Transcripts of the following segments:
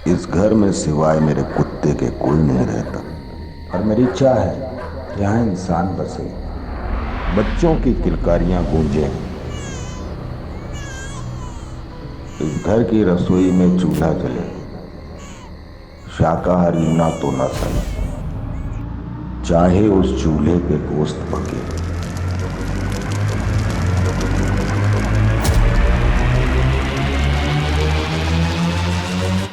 इस घर में सिवाय मेरे कुत्ते के कोई नहीं रहता और मेरी इच्छा है यहाँ इंसान बसे, बच्चों की किलकारियां गूंजे, इस घर की रसोई में चूल्हा जले, शाकाहारी ना तो ना सही, चाहे उस चूल्हे पे गोश्त पके।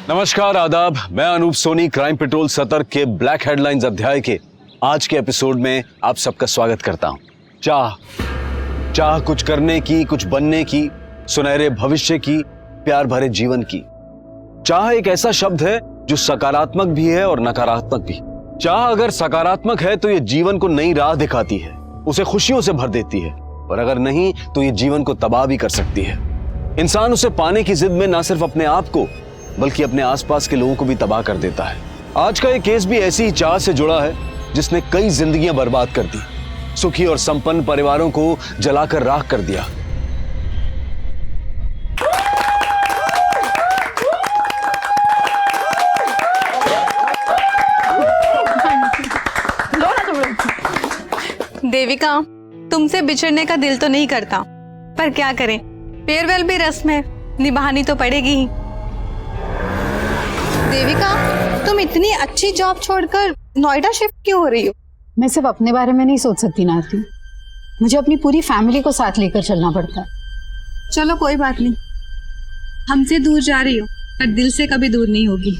नमस्कार, आदाब। मैं अनूप सोनी क्राइम पेट्रोल सतर्क के ब्लैक हेडलाइंस अध्याय के आज के एपिसोड में आप सबका स्वागत करता हूं। चाह कुछ करने की, कुछ बनने की, सुनहरे भविष्य की, प्यार भरे जीवन की। चाह एक ऐसा शब्द है जो सकारात्मक भी है और नकारात्मक भी। चाह अगर सकारात्मक है तो ये जीवन को नई राह दिखाती है, उसे खुशियों से भर देती है, और अगर नहीं तो ये जीवन को तबाह भी कर सकती है। इंसान उसे पाने की जिद में ना सिर्फ अपने आप को बल्कि अपने आसपास के लोगों को भी तबाह कर देता है। आज का ये केस भी ऐसी ही चाह से जुड़ा है जिसने कई जिंदगियां बर्बाद कर दी, सुखी और संपन्न परिवारों को जलाकर राख कर दिया। देविका, तुमसे बिछड़ने का दिल तो नहीं करता, पर क्या करें, फेयरवेल भी रस्म है, निभानी तो पड़ेगी ही। देविका, तुम इतनी अच्छी जॉब छोड़कर नोएडा शिफ्ट क्यों हो रही हो? मैं सिर्फ अपने बारे में नहीं सोच सकती नाती, मुझे अपनी पूरी फैमिली को साथ लेकर चलना पड़ता है। चलो कोई बात नहीं, हमसे दूर जा रही हो पर दिल से कभी दूर नहीं होगी।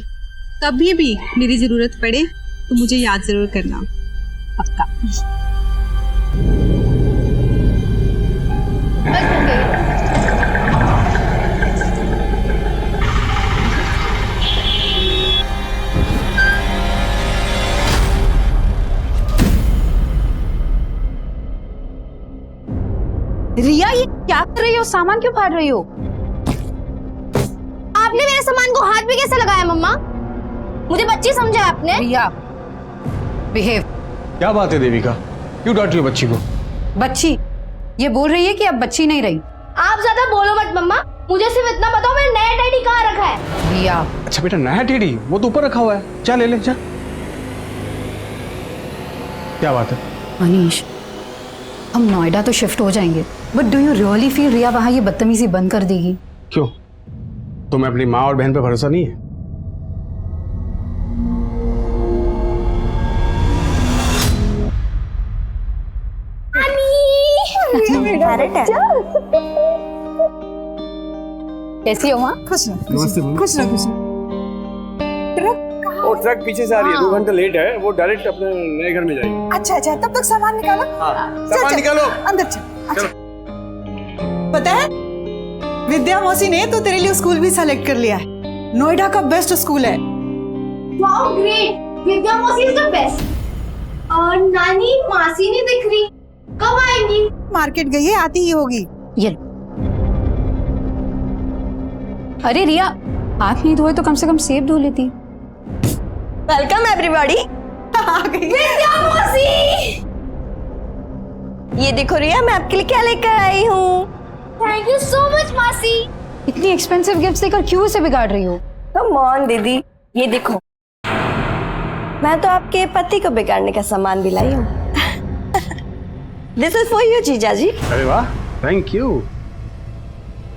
कभी भी मेरी जरूरत पड़े तो मुझे याद जरूर करना। पक्का। रिया, ये क्या कर रही हो? सामान क्यों फाड़ रही हो? आपने मेरे सामान को हाथ भी कैसे लगाया मम्मा? मुझे बच्ची समझा आपने? रिया, बिहेव। क्या बात है देविका, क्यों डांट रही हो बच्ची को? बच्ची ये बोल रही है कि अब बच्ची नहीं रही। आप ज्यादा बोलो मत मम्मा, मुझे सिर्फ इतना बताओ मेरा नया टेडी कहाँ रखा है? रिया, अच्छा बेटा, नया टेडी वो तो ऊपर रखा हुआ है, जा ले ले जा। क्या बात है? मनीष, हम नोएडा तो शिफ्ट हो जाएंगे, but do you really feel Riya वहां ये बदतमीजी बंद कर देगी? क्यों, तुम्हें अपनी माँ और बहन पे भरोसा नहीं है? कैसी हो माँ? खुश रहो, नमस्ते खुश रहो, खुश रहो। वो ट्रक पीछे से आ रही है, 2 घंटे लेट है, वो डायरेक्ट अपने नए घर में जाएगी। अच्छा अच्छा, तब तक सामान निकालो। सामान निकालो, अंदर चल। अच्छा, पता है विद्या मौसी ने तो तेरे लिए स्कूल भी सेलेक्ट कर लिया है। नोएडा का बेस्ट स्कूल है। वाओ ग्रेट, विद्या मौसी इज द बेस्ट। और नानी मासी नहीं दिख रही, कब आएंगी? मार्केट गई है, आती ही होगी। ये अरे रिया, हाथ नहीं धोए तो कम से कम सेब धो लेती। Welcome everybody. आ गई विद्या मौसी। ये देखो रिया, मैं आपके लिए क्या लेकर आई हूँ। थैंक यू सो मच मासी। इतनी एक्सपेंसिव गिफ्ट्स देकर क्यों उसे बिगाड़ रही हो? कम ऑन दीदी, ये देखो, मैं तो आपके पति को बिगाड़ने का सामान भी लाई हूँ। दिस इज फॉर यू जीजा जी। अरे वाह, थैंक यू।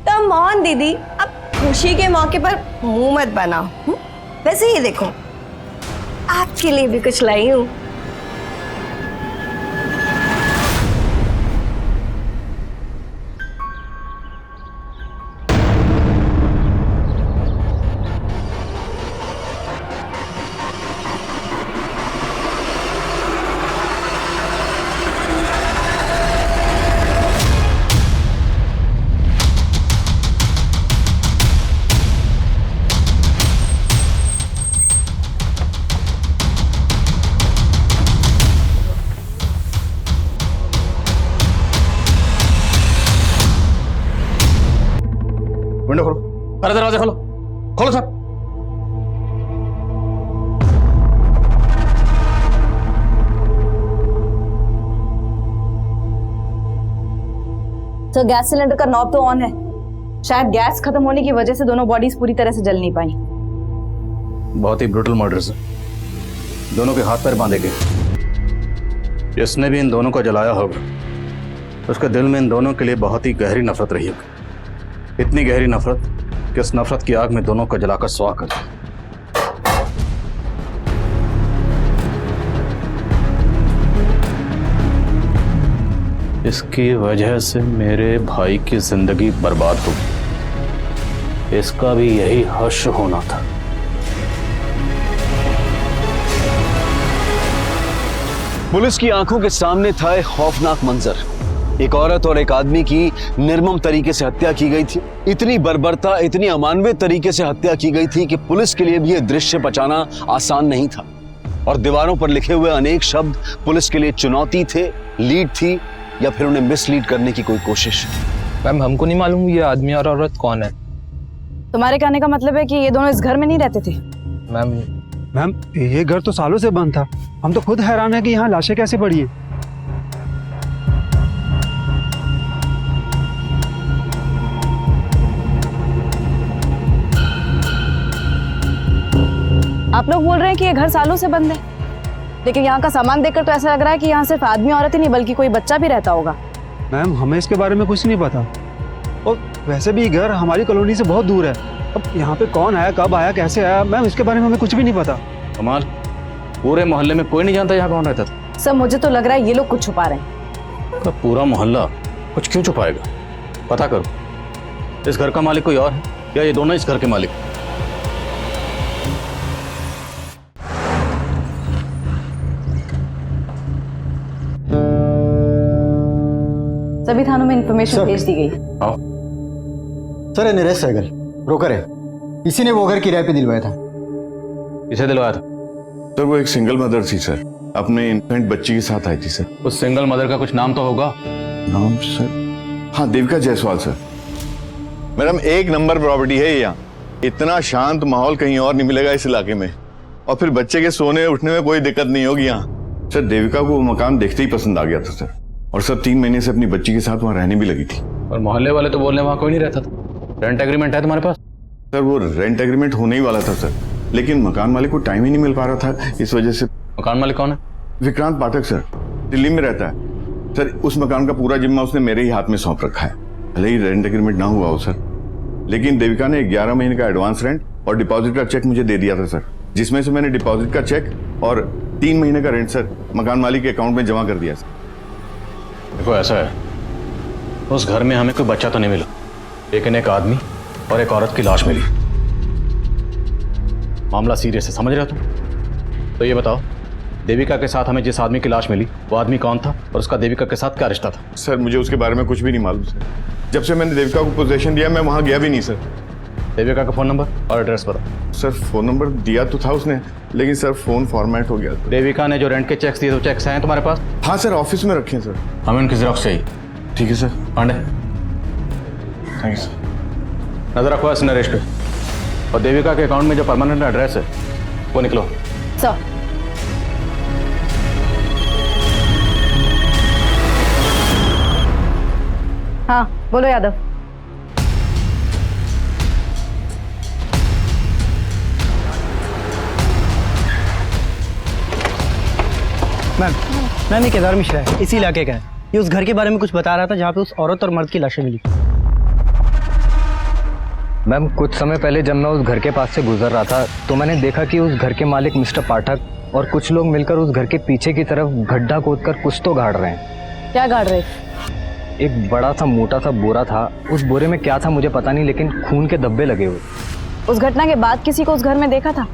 कम ऑन दीदी, अब खुशी के मौके पर मुंह मत बनाओ। वैसे ये देखो, आपके लिए भी कुछ लाई हूँ। विंडो खोलो, अरे दरवाजा खोलो, खोलो सर। तो गैस सिलेंडर का नॉब तो ऑन है, शायद गैस खत्म होने की वजह से दोनों बॉडीज पूरी तरह से जल नहीं पाई। बहुत ही ब्रूटल मर्डर्स है। दोनों के हाथ पैर बांधे गए। जिसने भी इन दोनों को जलाया होगा उसके दिल में इन दोनों के लिए बहुत ही गहरी नफरत रही होगी। इतनी गहरी नफरत कि इस नफरत की आग में दोनों को जलाकर स्वाह कर दिया। इसकी वजह से मेरे भाई की जिंदगी बर्बाद हो गई। इसका भी यही हश्र होना था। पुलिस की आंखों के सामने था एक खौफनाक मंजर। एक औरत और एक आदमी की निर्मम तरीके से हत्या की गई थी। इतनी बर्बरता, इतनी अमानवीय तरीके से हत्या की गई थी कि पुलिस के लिए भी यह दृश्य बचाना आसान नहीं था। और दीवारों पर लिखे हुए अनेक शब्द पुलिस के लिए चुनौती थे, लीड थी, या फिर उन्हें मिसलीड करने की कोई कोशिश। मैम, हमको नहीं मालूम ये आदमी और औरत कौन है। तुम्हारे कहने का मतलब है कि ये दोनों इस घर में नहीं रहते थे? मैम, ये घर तो सालों से बंद था। हम तो खुद हैरान है कि यहाँ लाशें कैसे पड़ी हैं। आप लोग बोल रहे हैं कि ये घर सालों से बंद है, लेकिन यहाँ का सामान देखकर तो ऐसा लग रहा है कि यहाँ सिर्फ आदमी औरत ही नहीं बल्कि कोई बच्चा भी रहता होगा। मैम, हमें इसके बारे में कुछ नहीं पता। और वैसे भी घर हमारी कॉलोनी से बहुत दूर है। अब यहाँ पे कौन आया, कब आया, कैसे आया, मैम इसके बारे में हमें कुछ भी नहीं पता। कमाल, पूरे मोहल्ले में कोई नहीं जानता यहाँ कौन रहता था? सर, मुझे तो लग रहा है ये लोग कुछ छुपा रहे हैं। तो पूरा मोहल्ला कुछ क्यों छुपाएगा? पता करो, इस घर का मालिक कोई और है या ये दोनों इस घर के मालिक? सभी थानों में इंफॉर्मेशन भेज दी गई। सर, ये नरेश सहगल ब्रोकर है। इसी ने वो घर किराए पे दिलवाया था। किसे दिलवाया था? सर, वो एक सिंगल मदर थी सर, अपने इन्फेंट बच्ची के साथ आई थी सर। उस सिंगल मदर का कुछ नाम तो होगा? नाम सर, हाँ, देविका जायसवाल सर। मैडम, एक नंबर प्रॉपर्टी है ये। यहाँ इतना शांत माहौल कहीं और नहीं मिलेगा इस इलाके में। और फिर बच्चे के सोने उठने में कोई दिक्कत नहीं होगी यहाँ। सर, देविका को वो मकान देखते ही पसंद आ गया था सर। और सर 3 महीने से अपनी बच्ची के साथ वहाँ रहने भी लगी थी। और मोहल्ले वाले तो बोलने वहाँ कोई नहीं रहता था। रेंट एग्रीमेंट है तुम्हारे पास? सर, वो रेंट एग्रीमेंट होने ही वाला था सर, लेकिन मकान मालिक को टाइम ही नहीं मिल पा रहा था, इस वजह से। मकान मालिक कौन है? विक्रांत पाठक सर, दिल्ली में रहता है सर। उस मकान का पूरा जिम्मा उसने मेरे ही हाथ में सौंप रखा है। भले ही रेंट एग्रीमेंट ना हुआ हो सर, लेकिन देविका ने 11 महीने का एडवांस रेंट और डिपॉजिट का चेक मुझे दे दिया था सर, जिसमें से मैंने डिपॉजिट का चेक और 3 महीने का रेंट सर मकान मालिक के अकाउंट में जमा कर दिया सर। देखो, ऐसा है, उस घर में हमें कोई बच्चा तो नहीं मिला, लेकिन एक आदमी और एक औरत की लाश मिली। मामला सीरियस है, समझ रहे हो तुम? तो ये बताओ, देविका के साथ हमें जिस आदमी की लाश मिली वो आदमी कौन था और उसका देविका के साथ क्या रिश्ता था? सर, मुझे उसके बारे में कुछ भी नहीं मालूम सर। जब से मैंने देविका को पोजीशन दिया मैं वहाँ गया भी नहीं सर। देविका का फोन नंबर और एड्रेस बताओ। सर, फोन नंबर दिया तो था उसने, लेकिन सर फोन फॉर्मेट हो गया। देविका ने जो रेंट के चेक्स दिए, तो चेक्स हैं तुम्हारे पास? हाँ सर, ऑफिस में रखे हैं सर। हमें उनकी जेरॉक्स चाहिए। ठीक है sir. Pandey, thank you sir. नजर रखो इस नरेश पे। और देविका के अकाउंट में जो परमानेंट एड्रेस है वो निकलो। सर, हाँ बोलो यादव। मैम, ये केदार मिश्रा है, इसी इलाके का है। ये उस घर के बारे में कुछ बता रहा था जहाँ पे उस औरत और मर्द की लाशें मिली। मैम, कुछ समय पहले जब मैं उस घर के पास से गुजर रहा था तो मैंने देखा कि उस घर के मालिक मिस्टर पाठक और कुछ लोग मिलकर उस घर के पीछे की तरफ गड्ढा खोदकर कुछ तो गाड़ रहे हैं। क्या गाड़ रहे? एक बड़ा सा मोटा सा बोरा था। उस बोरे में क्या था मुझे पता नहीं, लेकिन खून के धब्बे लगे हुए। उस घटना के बाद किसी को उस घर में देखा था?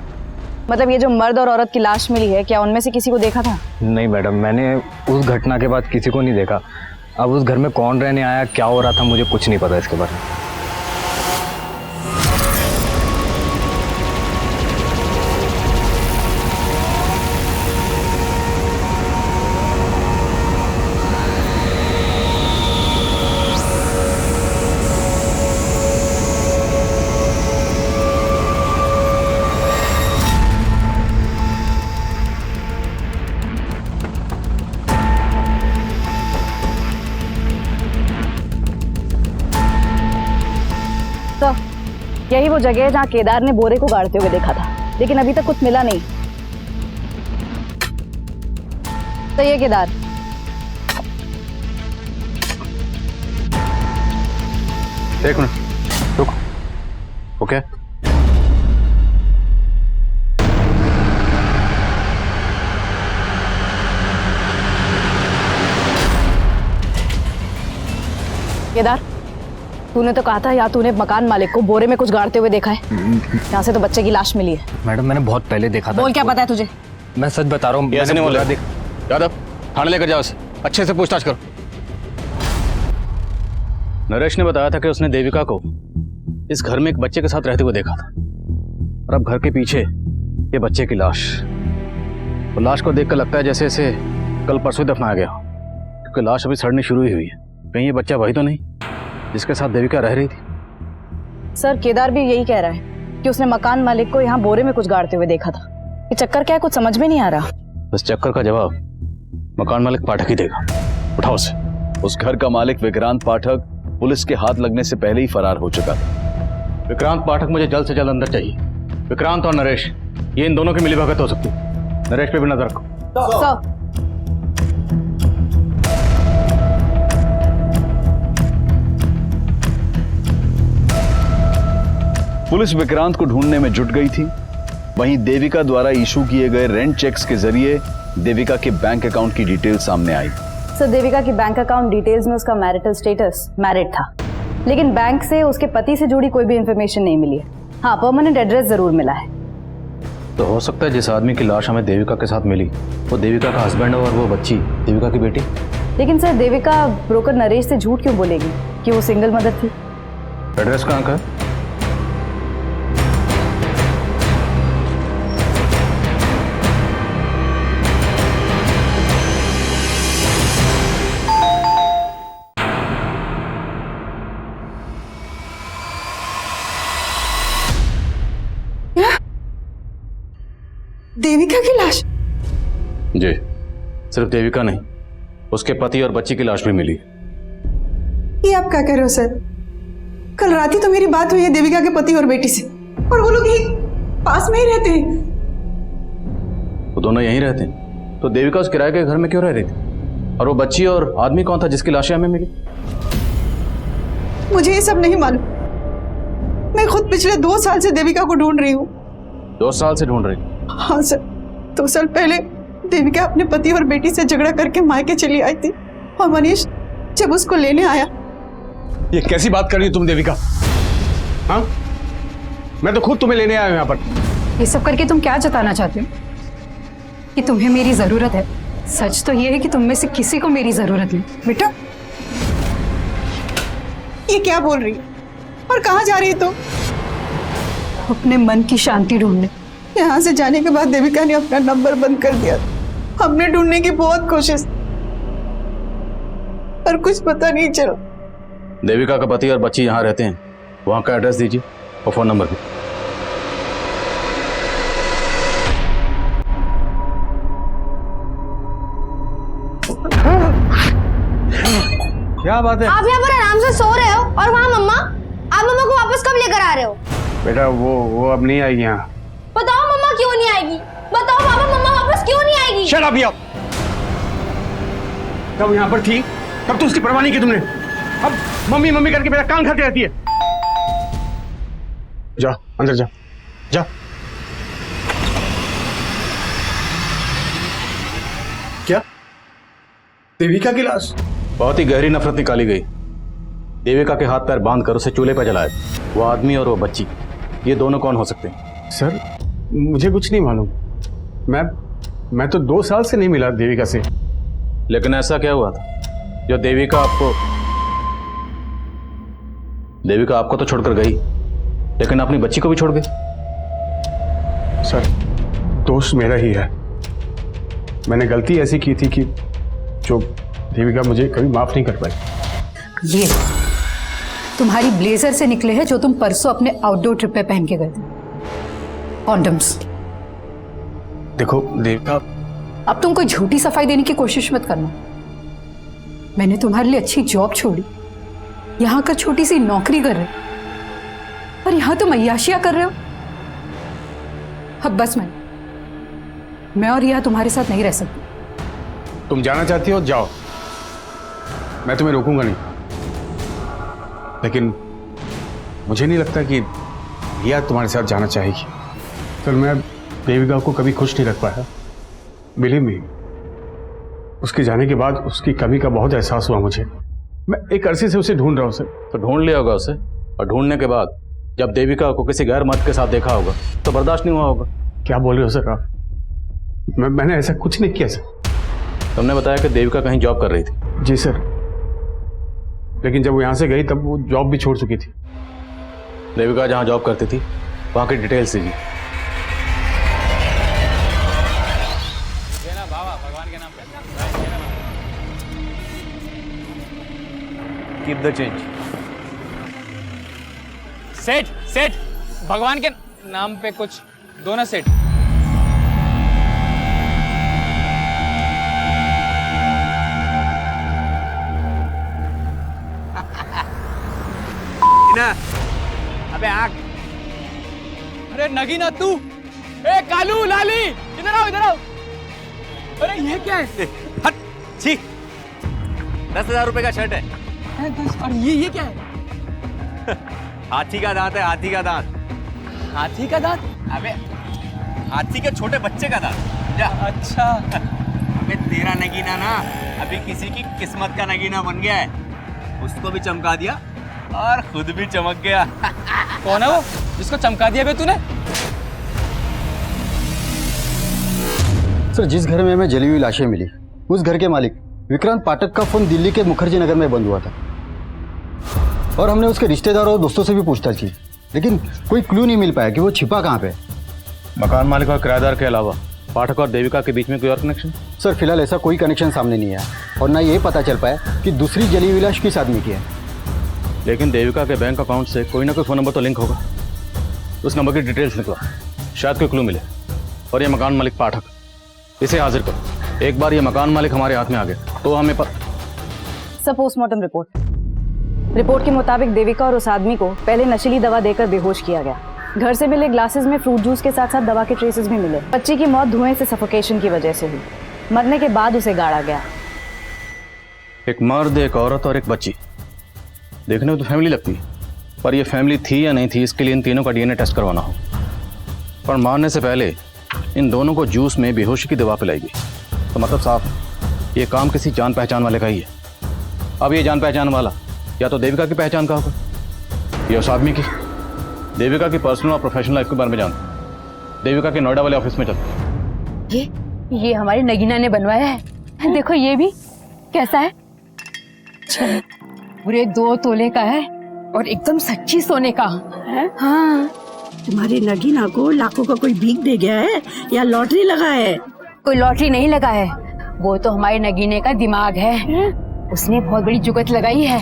मतलब ये जो मर्द और औरत की लाश मिली है, क्या उनमें से किसी को देखा था? नहीं मैडम, मैंने उस घटना के बाद किसी को नहीं देखा। अब उस घर में कौन रहने आया, क्या हो रहा था, मुझे कुछ नहीं पता इसके बारे में। यही वो जगह है जहाँ केदार ने बोरे को गाड़ते हुए देखा था। लेकिन अभी तक कुछ मिला नहीं। तो ये केदार, एक मिनट रुक। ओके केदार, तूने तो कहा था या तूने मकान मालिक को बोरे में कुछ गाड़ते हुए देखा है? यहाँ से तो बच्चे की लाश मिली है। मैडम मैंने बहुत पहले देखा था। बोल, क्या पता है तुझे? मैं सच बता रहा हूँ। ऐसे नहीं बोला। यादव थाने लेकर जाओ उसे, अच्छे से पूछताछ करो। नरेश ने बताया था कि उसने देविका को इस घर में एक बच्चे के साथ रहते हुए देखा था, और अब घर के पीछे ये बच्चे की लाश। तो लाश को देखकर लगता है जैसे इसे कल परसों दफनाया गया, क्योंकि लाश अभी सड़नी शुरू ही हुई है। कहीं ये बच्चा वही तो नहीं जिसके साथ देविका रह रही थी? सर, केदार भी यही कह रहा है कि उसने मकान मालिक को यहाँ बोरे में कुछ गाड़ते हुए देखा था। ये चक्कर क्या है, कुछ समझ में नहीं आ रहा। इस चक्कर का जवाब मकान मालिक पाठक ही देगा। उठाओ उसे। उस घर का मालिक विक्रांत पाठक पुलिस के हाथ लगने से पहले ही फरार हो चुका था। विक्रांत पाठक मुझे जल्द से जल्द अंदर चाहिए। विक्रांत और नरेश, ये इन दोनों की मिलीभगत हो सकती है। नरेश पे भी नजर रखो। सर, पुलिस विक्रांत को ढूंढने में जुट गई थी। वहीं देविका द्वारा इशू किए गए रेंट चेक्स के जरिए देविका के बैंक अकाउंट की डिटेल सामने आई। सर, देविका की बैंक अकाउंट डिटेल्स में उसका मैरिटल स्टेटस मैरिड था, लेकिन बैंक से उसके पति से जुड़ी कोई भी इंफॉर्मेशन नहीं मिली है। हाँ, परमानेंट एड्रेस जरूर मिला है। तो हो सकता है जिस आदमी की लाश हमें देविका के साथ मिली वो देविका का हस्बैंड हो और वो बच्ची देविका की बेटी। लेकिन सर, देविका ब्रोकर नरेश से झूठ क्यों बोलेगी कि वो सिंगल मदर थी? एड्रेस कहाँ का है? देविका की लाश? जी, सिर्फ देविका नहीं, उसके पति और बच्ची की लाश भी मिली। ये आप क्या कह रहे हो सर? कल रात ही तो मेरी बात हुई है देविका के पति और बेटी से, और वो लोग यही पास में ही रहते हैं। वो दोनों यहीं रहते हैं, तो देविका उस किराए के घर में क्यों रह रही थी? और वो बच्ची और आदमी कौन था जिसकी लाशें हमें मिली? मुझे ये सब नहीं मालूम। मैं खुद पिछले 2 साल से देविका को ढूंढ रही हूँ। 2 साल से ढूंढ रही? हाँ सर, 2 साल पहले देविका अपने पति और बेटी से झगड़ा करके मायके चली आई थी, और मनीष जब उसको लेने आया। ये कैसी बात कर रही हो तुम देविका? हाँ, मैं तो खुद तुम्हें लेने आया हूं यहाँ पर। ये सब करके तुम क्या जताना चाहते हो? कि तुम्हें मेरी जरूरत है? सच तो ये है कि तुम में से किसी को मेरी जरूरत नहीं। बेटा, ये क्या बोल रही है और कहाँ जा रही है? तो अपने मन की शांति ढूंढने। यहाँ से जाने के बाद देविका ने अपना नंबर बंद कर दिया। हमने ढूंढने की बहुत कोशिश, पर कुछ पता नहीं चला। देविका का पति और बच्ची यहाँ रहते हैं, वहाँ का एड्रेस दीजिए और फोन नंबर भी। क्या बात है? आप यहाँ पर आराम से सो रहे हो और वहाँ मम्मा, आप मम्मा को वापस कब लेकर आ रहे हो? बेटा वो अब नहीं आएगी यहाँ। बताओ मम्मा क्यों नहीं आएगी? बताओ पापा, मम्मा वापस क्यों नहीं आएगी? शट अप यार। तब यहाँ पर थी तब तो उसकी परवाह नहीं की तुमने। अब मम्मी मम्मी करके मेरा कान खाती रहती है। जा अंदर जा, जा। क्या? देविका की लाश? बहुत ही गहरी नफरत निकाली गई। देविका के हाथ पैर बांधकर उसे चूल्हे पर जलाया। वो आदमी और वो बच्ची, ये दोनों कौन हो सकते हैं? सर, मुझे कुछ नहीं मालूम। मैं तो 2 साल से नहीं मिला देविका से। लेकिन ऐसा क्या हुआ था जो देविका आपको तो छोड़कर गई, लेकिन अपनी बच्ची को भी छोड़ गई? सर, दोष मेरा ही है। मैंने गलती ऐसी की थी कि जो देविका मुझे कभी माफ नहीं कर पाई। ये तुम्हारी ब्लेजर से निकले हैं जो तुम परसों अपने आउटडोर ट्रिप पे पहन के गए थे, कॉन्डम्स। देखो देविका, अब तुम कोई झूठी सफाई देने की कोशिश मत करना। मैंने तुम्हारे लिए अच्छी जॉब छोड़ी, यहाँ कर छोटी सी नौकरी कर रहे, और यहाँ तुम अय्याशियां कर रहे हो। अब बस मैं और रिया तुम्हारे साथ नहीं रह सकती। तुम जाना चाहती हो जाओ, मैं तुम्हें रोकूंगा नहीं, लेकिन मुझे नहीं लगता कि रिया तुम्हारे साथ जाना चाहेगी। सर मैं देविका को कभी खुश नहीं रख पाया, बिलीव मी। उसके जाने के बाद उसकी कमी का बहुत एहसास हुआ मुझे। मैं एक अरसे से उसे ढूंढ रहा हूँ सर। तो ढूंढ लिया होगा उसे, और ढूंढने के बाद जब देविका को किसी गैर मर्द के साथ देखा होगा तो बर्दाश्त नहीं हुआ होगा। क्या बोल रहे हो सर आप? मैंने ऐसा कुछ नहीं किया सर। तुमने बताया कि देविका कहीं जॉब कर रही थी। जी सर, लेकिन जब वो यहाँ से गई तब वो जॉब भी छोड़ चुकी थी। देविका जहाँ जॉब करती थी वहाँ की डिटेल्स दीजिए। Keep the change. सेठ सेठ, भगवान के नाम पे कुछ दो ना सेठ। अबे आग। अरे नगीना तू, ए कालू लाली, इधर आओ इधर आओ। अरे ये क्या है? हट, छी। 10,000 रुपए का शर्ट है। और ये क्या है? हाथी का दांत है, हाथी का दांत। हाथी का दांत? अबे हाथी के छोटे बच्चे का दांत। जा। अच्छा। अबे तेरा नगीना ना अभी किसी की किस्मत का नगीना बन गया है। उसको भी चमका दिया और खुद भी चमक गया। कौन है वो जिसको चमका दिया बे तूने? सर जिस घर में हमें जली हुई लाशें मिली, उस घर के मालिक विक्रांत पाठक का फोन दिल्ली के मुखर्जी नगर में बंद हुआ था, और हमने उसके रिश्तेदारों और दोस्तों से भी पूछताछ की, लेकिन कोई क्लू नहीं मिल पाया कि वो छिपा कहाँ पे। मकान मालिक और किराएदार के अलावा पाठक और देविका के बीच में कोई और कनेक्शन? सर फिलहाल ऐसा कोई कनेक्शन सामने नहीं आया, और ना ये पता चल पाया कि दूसरी जली हुई लाश किस आदमी की है। लेकिन देविका के बैंक अकाउंट से कोई ना कोई फ़ोन नंबर तो लिंक होगा। उस नंबर की डिटेल्स निकला, शायद कोई क्लू मिले। और ये मकान मालिक पाठक, इसे हाजिर करो। एक बार ये मकान मालिक हमारे हाथ में आ गया तो हमें सर पोस्टमार्टम रिपोर्ट के मुताबिक देविका और उस आदमी को पहले नशीली दवा देकर बेहोश किया गया। घर से मिले ग्लासेस में फ्रूट जूस के साथ साथ दवा के ट्रेसेस भी मिले। बच्ची की मौत धुएं से सफोकेशन की वजह से हुई। मरने के बाद उसे गाड़ा गया। एक मर्द, एक औरत और एक बच्ची, देखने में तो फैमिली लगती है, पर ये फैमिली थी या नहीं थी इसके लिए इन तीनों का डीएनए टेस्ट करवाना हो। पर मारने से पहले इन दोनों को जूस में बेहोशी की दवा पिलाई गई। तो मतलब साफ ये काम किसी जान पहचान वाले का ही है। अब ये जान पहचान वाला या तो देविका की पहचान का होगा या उस आदमी की। देविका की पर्सनल और प्रोफेशनल लाइफ के बारे में जानते। देविका के नोएडा वाले ऑफिस में चलते। ये हमारी नगीना ने बनवाया है। देखो ये भी कैसा है। पूरे 2 तोले का है और एकदम सच्ची सोने का है। हाँ, तुम्हारी नगीना को लाखों का कोई भीख दे गया है या लॉटरी लगा है? कोई लॉटरी नहीं लगा है, वो तो हमारे नगीने का दिमाग है। उसने बहुत बड़ी जुगत लगाई है।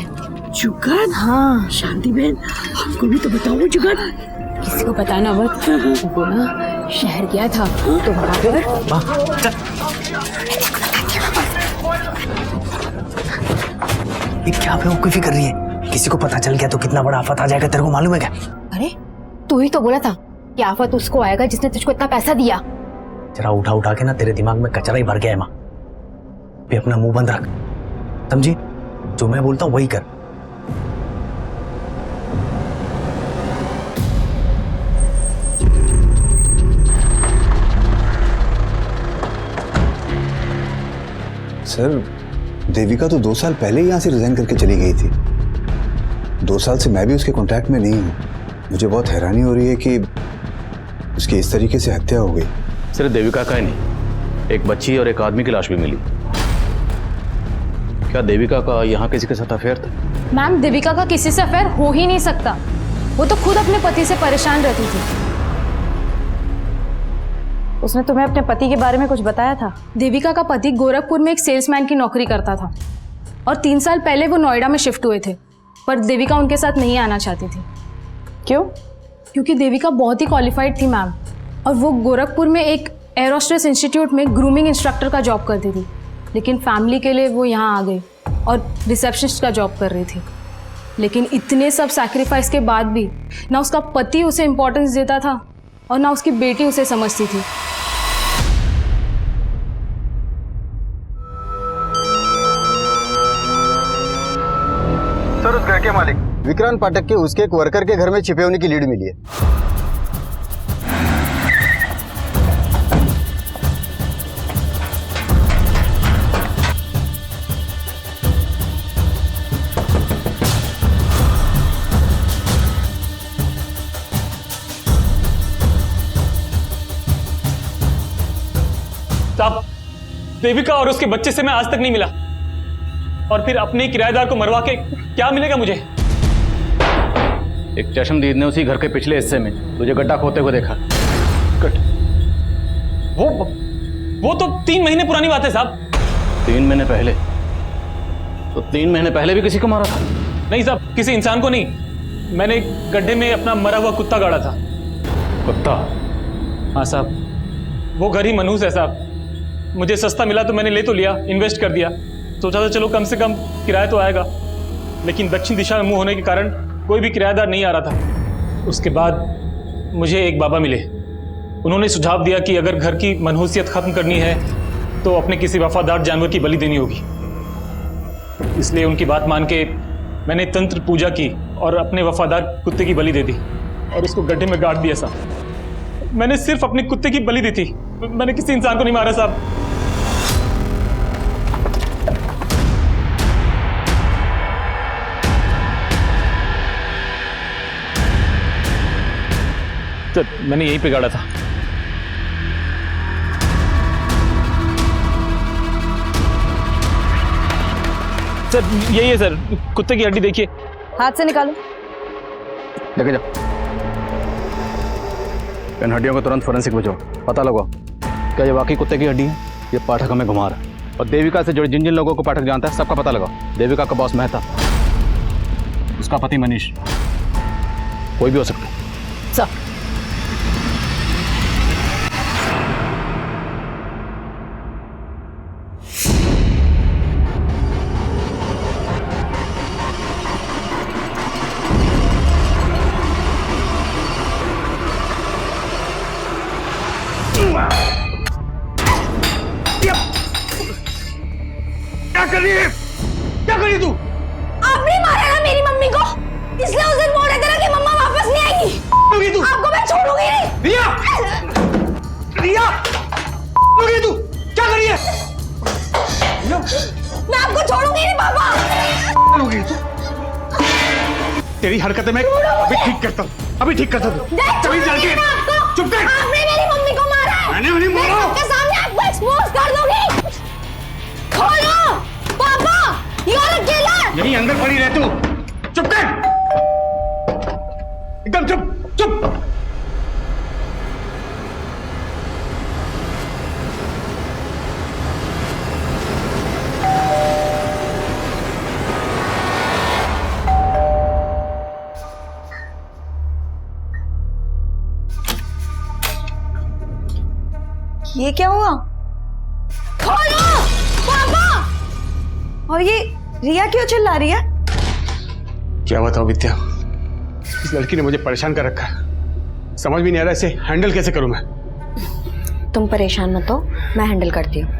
जुगत? हाँ। शांति बहन, हमको भी तो बताओ वो जुगत। किसी को बताना मत। वो ना शहर गया था तो वहाँ पर ये क्या बेवकूफी कर रही है? किसी को पता चल गया तो कितना बड़ा आफत आ जाएगा, तेरे को मालूम है क्या? अरे तू ही तो बोला था कि आफत उसको आएगा जिसने तुझको इतना पैसा दिया। जरा उठा उठा के ना तेरे दिमाग में कचरा ही भर गया है माँ। भी अपना मुंह बंद रख, समझी? जो मैं बोलता हूँ वही कर। सर देविका तो 2 साल पहले ही यहाँ से रिजाइन करके चली गई थी। 2 साल से मैं भी उसके कांटेक्ट में नहीं हूँ। मुझे बहुत हैरानी हो रही है कि उसकी इस तरीके से हत्या हो गई। सिर्फ देविका का ही नहीं, एक बच्ची और एक आदमी की लाश भी मिली। क्या देविका का यहाँ किसी के साथ अफेयर था? मैम देविका का किसी से अफेयर हो ही नहीं सकता। वो तो खुद अपने पति से परेशान रहती थी। उसने तुम्हें अपने पति के बारे में कुछ बताया था? देविका का पति गोरखपुर में एक सेल्समैन की नौकरी करता था और 3 साल पहले वो नोएडा में शिफ्ट हुए थे, पर देविका उनके साथ नहीं आना चाहती थी। क्यों? क्योंकि देविका बहुत ही क्वालिफाइड थी मैम, और वो गोरखपुर में एक एरोस्ट्रेस इंस्टीट्यूट में ग्रूमिंग इंस्ट्रक्टर का जॉब करती थी। लेकिन फैमिली के लिए वो यहाँ आ गई और रिसेप्शनिस्ट का जॉब कर रही थी। लेकिन इतने सब सैक्रिफाइस के बाद भी ना उसका पति उसे इम्पोर्टेंस देता था और ना उसकी बेटी उसे समझती थी। सर, उस घर के मालिक विक्रांत पाठक के उसके एक वर्कर के घर में छिपे होने की लीड मिली है। साहब, देविका और उसके बच्चे से मैं आज तक नहीं मिला, और फिर अपने किराएदार को मरवा के क्या मिलेगा मुझे? एक चश्मदीद ने उसी घर के पिछले हिस्से में तुझे गड्ढा खोदते हुए देखा। वो तो 3 महीने पुरानी बात है साहब। 3 महीने पहले? तो 3 महीने पहले भी किसी को मारा था? नहीं साहब, किसी इंसान को नहीं। मैंने गड्ढे में अपना मरा हुआ कुत्ता गाड़ा था। कुत्ता? हाँ साहब, वो घर ही मनहूस है साहब। मुझे सस्ता मिला तो मैंने ले तो लिया, इन्वेस्ट कर दिया। सोचा था चलो कम से कम किराया तो आएगा, लेकिन दक्षिण दिशा में मुंह होने के कारण कोई भी किराएदार नहीं आ रहा था। उसके बाद मुझे एक बाबा मिले। उन्होंने सुझाव दिया कि अगर घर की मनहूसियत खत्म करनी है तो अपने किसी वफादार जानवर की बलि देनी होगी। इसलिए उनकी बात मान के मैंने तंत्र पूजा की और अपने वफादार कुत्ते की बलि दे दी और उसको गड्ढे में गाड़ दिया साहब। मैंने सिर्फ अपने कुत्ते की बलि दी थी, मैंने किसी इंसान को नहीं मारा साहब। तो मैंने यहीं पे गाड़ा था। सर यही है सर, कुत्ते की हड्डी देखिए। हाथ से निकालो। लेके जाओ। इन हड्डियों को तुरंत फोरेंसिक भेजो, पता लगाओ क्या ये वाकई कुत्ते की हड्डी है, ये पाठक हमें घुमा रहा है। और देविका से जुड़े जिन जिन लोगों को पाठक जानता है सबका पता लगाओ। देविका का बॉस मेहता, उसका पति मनीष, कोई भी हो सकता है। सर क्या कर रही है तू? आपने मारा ना मेरी मम्मी को, इसलिए उस दिन बोला था कि मम्मा वापस नहीं आएगी। तू आपको मैं छोड़ूंगी नहीं। रिया, रिया, तू क्या कर रही है? मैं आपको छोड़ूंगी नहीं पापा। तेरी हरकतें मैं अभी ठीक करता हूँ, अभी ठीक करता हूँ। चुप कर। आपने मेरी मम्मी को मारा है। मैंने उन्हें मारा। मैं सबके सामने आपको एक्सपोज कर दूंगी। खोलो पापा, यू आर अ किलर। यहीं अंदर पड़ी रह तू। चुप कर, एकदम चुप चुप। ये क्या हुआ? खोलो पापा। और ये रिया क्यों चिल्ला रही है? क्या बताऊं विद्या, इस लड़की ने मुझे परेशान कर रखा है। समझ भी नहीं आ रहा इसे हैंडल कैसे करूं मैं। तुम परेशान मत हो, मैं हैंडल करती हूँ।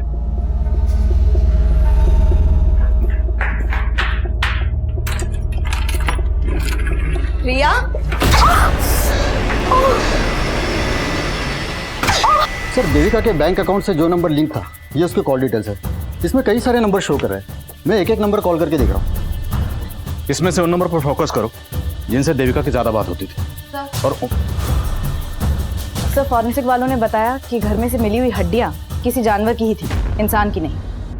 रिया, सर देविका के बैंक अकाउंट से जो नंबर लिंक था ये उसके कॉल डिटेल्स है। इसमें कई सारे नंबर शो कर रहे हैं। मैं एक एक नंबर कॉल करके देख रहा हूँ। इसमें से उन नंबर पर फोकस करो जिनसे देविका की ज्यादा बात होती थी। और सर फॉरेंसिक वालों ने बताया कि घर में से मिली हुई हड्डियां किसी जानवर की ही थी, इंसान की नहीं।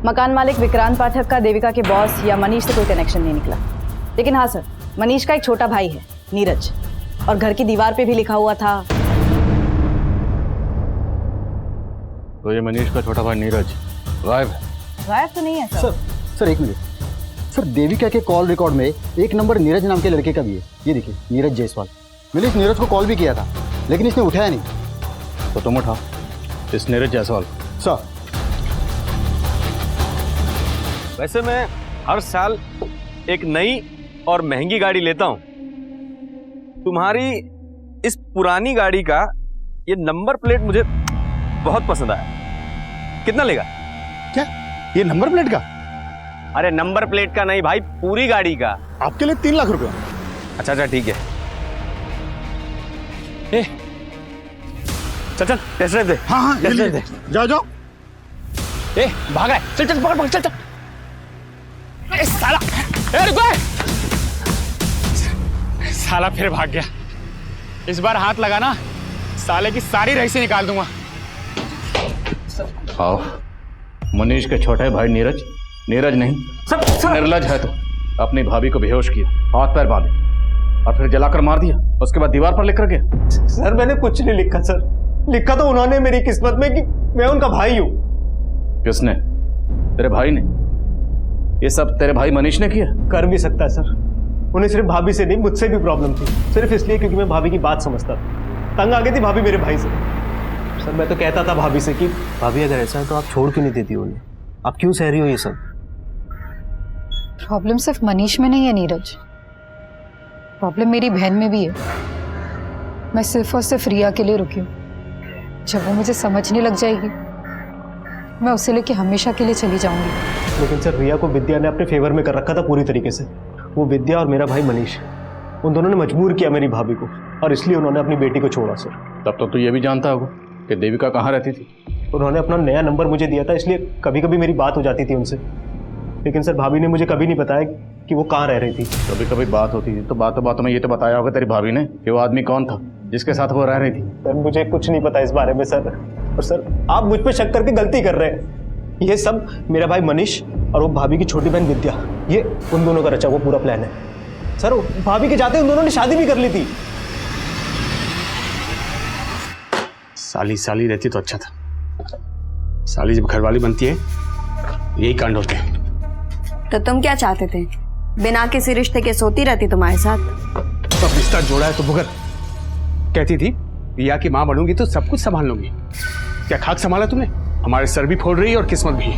मकान मालिक विक्रांत पाठक का देविका के बॉस या मनीष से कोई कनेक्शन नहीं निकला। लेकिन हाँ सर, मनीष का एक छोटा भाई है नीरज, और घर की दीवार पे भी लिखा हुआ था। तो ये मनीष का छोटा भाई नीरज गायब है? गायब तो नहीं है सर। सर एक मिनट सर, देविका के कॉल रिकॉर्ड में एक नंबर नीरज नाम के लड़के का भी है। ये देखिए, नीरज जायसवाल। मैंने इस नीरज को कॉल भी किया था लेकिन इसने उठाया नहीं। तो तुम उठाओ इस नीरज जायसवाल। सर वैसे मैं हर साल एक नई और महंगी गाड़ी लेता हूं। तुम्हारी इस पुरानी गाड़ी का ये नंबर प्लेट मुझे बहुत पसंद आया। कितना लेगा? क्या ये नंबर प्लेट का? अरे नंबर प्लेट का नहीं भाई, पूरी गाड़ी का। आपके लिए 3 लाख रुपए। अच्छा अच्छा ठीक है। ए, चल चल टेस्ट ड्राइव दे। हाँ हाँ टेस्ट ड्राइव दे। जाओ जाओ। ए भाग रहा है, चल चल पकड़ पकड़ चल चल। ए साला, ए रुको। साला फिर भाग गया। इस बार हाथ लगाना, साले की सारी रईसी निकाल दूंगा। आओ, मनीष के छोटे भाई नीरज, नीरज नहीं निर्लज है तो अपनी भाभी को बेहोश किया, हाथ पैर बांधे और फिर जलाकर मार दिया। उसके बाद दीवार पर लिख कर गया। सर मैंने कुछ नहीं लिखा सर, लिखा तो उन्होंने मेरी किस्मत में कि मैं उनका भाई हूँ। किसने? तेरे भाई ने? ये सब तेरे भाई मनीष ने किया? कर भी सकता है सर, उन्हें सिर्फ भाभी से नहीं मुझसे भी प्रॉब्लम थी, सिर्फ इसलिए क्योंकि मैं भाभी की बात समझता था। तंग आ गई थी भाभी मेरे भाई से। सर मैं तो कहता था भाभी से कि भाभी अगर ऐसा है तो आप छोड़ क्यों नहीं देती उन्हें, आप क्यों सह रही हो ये सब? प्रॉब्लम सिर्फ मनीष में नहीं है नीरज, प्रॉब्लम मेरी बहन में भी है। मैं सिर्फ और सिर्फ रिया के लिए रुकी हूँ। जब वो मुझे समझने लग जाएगी मैं उसे लेके हमेशा के लिए चली जाऊंगी। लेकिन सर रिया को विद्या ने अपने फेवर में कर रखा था पूरी तरीके से। वो विद्या और मेरा भाई मनीष, उन दोनों ने मजबूर किया मेरी भाभी को और इसलिए उन्होंने अपनी बेटी को छोड़ा सर। तब तो तू ये भी जानता होगा कि देविका कहाँ रहती थी? उन्होंने अपना नया नंबर मुझे दिया था, इसलिए कभी कभी मेरी बात हो जाती थी उनसे। लेकिन सर भाभी ने मुझे कभी नहीं बताया कि वो कहाँ रह रही थी। कभी कभी बात होती थी तो बातों में ये तो बताया होगा तेरी भाभी ने कि वो आदमी कौन था जिसके साथ वो रह रही थी। सर मुझे कुछ नहीं पता इस बारे में सर, और सर आप मुझ पर शक करके गलती कर रहे हैं। ये सब मेरा भाई मनीष और वो भाभी की छोटी बहन विद्या, ये उन दोनों का रचा हुआ पूरा प्लान है सर। भाभी के जाते उन दोनों ने शादी भी कर ली थी। साली साली रहती तो अच्छा था, साली जब घरवाली बनती है यही कांड होते हैं। तो तुम क्या चाहते थे? बिना किसी रिश्ते के सोती रहती तुम्हारे साथ? तो रिश्ता जोड़ा है तो भुगत। कहती थी रिया की मां बनूंगी तो सब कुछ संभाल लूंगी। क्या खाक संभाला तुमने? हमारे सर भी फोड़ रही है और किस्मत भी।